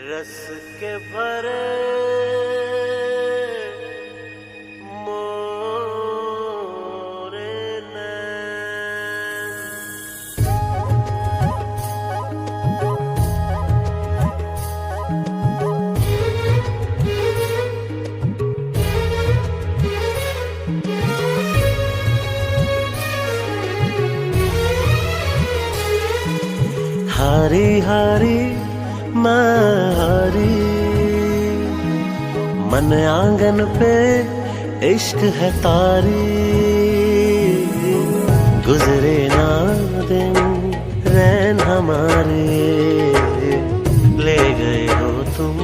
रस के भरे मोरे नैन। हारी हारी मैं हारी, मन आंगन पे इश्क है तारी। गुजरे ना दिन रैन हमारे, ले गए हो तुम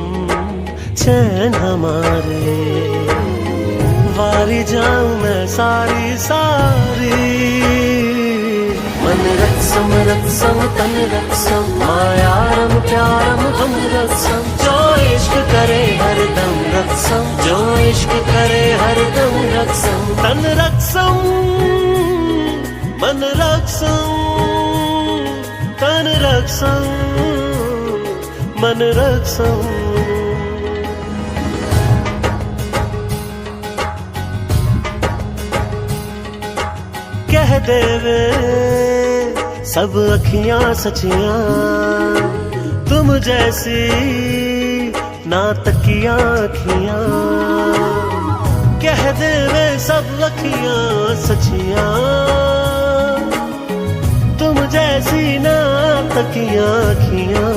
चैन हमारे। वारी जाऊं मैं सारी सारी, मन रत्सम रत्सम तन रत्सम, मायारम प्यारम हम रत्सम। जो इश्क करे हरदम रत्सम, जो इश्क करे हरदम रत्सम। तन रत्सम मन रत्सम, तन रत्सम मन रत्सम। कह देवे सब अखियां सचियां, तुम जैसी ना तकियां अखियां। कह देवे सब अखियां सचियां, तुम जैसी ना तकियां अखियां।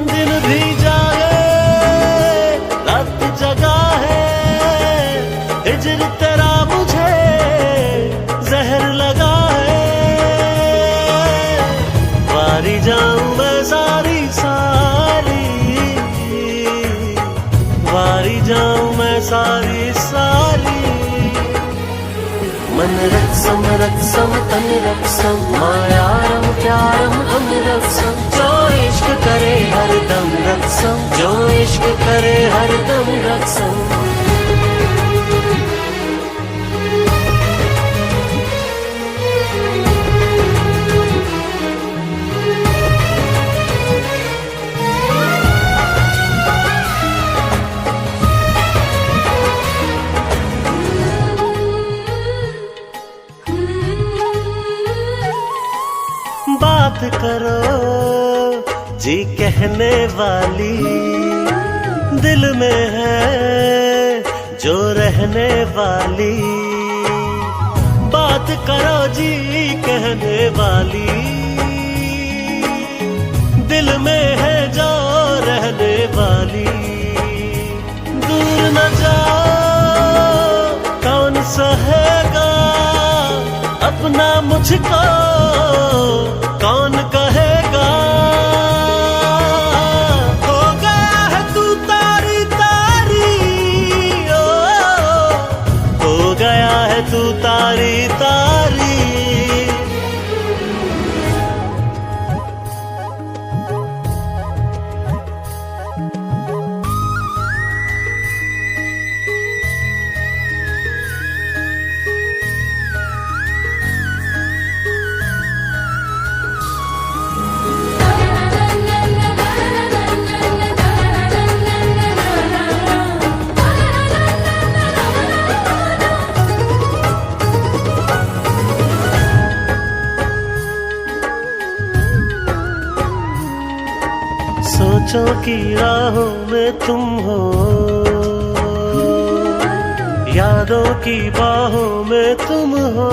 दिन भी जागे रात जगा है, हिजर तेरा मुझे जहर लगा है। वारी जाऊं मैं सारी सारी, वारी जाऊं मैं सारी सारी। मन रत्सम रत्सम तन रत्सम, मायारम प्यारम हम रत्सम। जो इश्क करे हरदम रत्सम, जो इश्क करे हरदम रत्सम। बात करो जी कहने वाली, दिल में है जो रहने वाली। बात करो जी कहने वाली, दिल में है जो रहने वाली। दूर न जाओ कौन सहेगा अपना मुझको, कौन कहेगा। हो गया है तू तारी तारी, ओ हो गया है तू तारी तारी। सोचों की राहों में तुम हो, यादों की बाहों में तुम हो।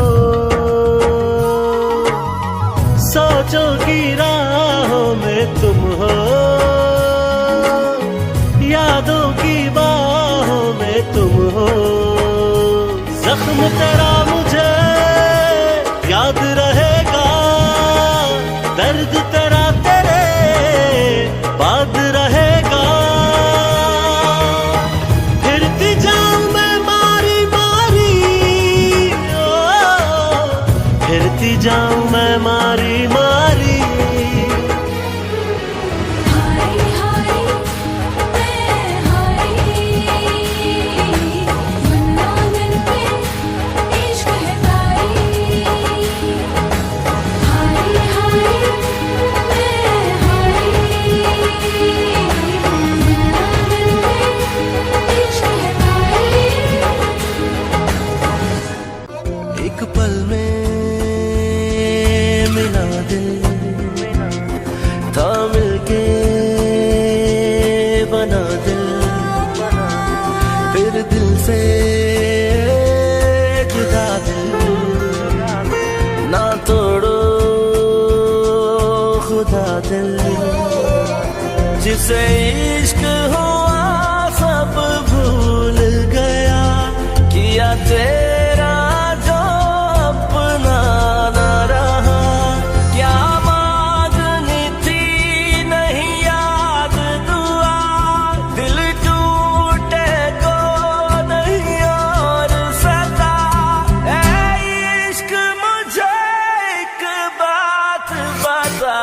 सोचों की राहों में तुम हो, यादों की बाहों में तुम हो। जख्म तेरा मुझे याद रहेगा, दर्द तेरा तेरे बाद रहेगा। फिरती जाऊं मैं मारी मारी, ओ फिरती जाऊं मैं मारी मारी। हारी हारी मैं हारी, मन आंगन पे जिसे इश्क हुआ सब भूल गया, किया तेरा जो अपना न रहा। क्या मांगनी थी नहीं याद दुआ, दिल टूटे को नहीं और सता। ऐ इश्क मुझे एक बात बता,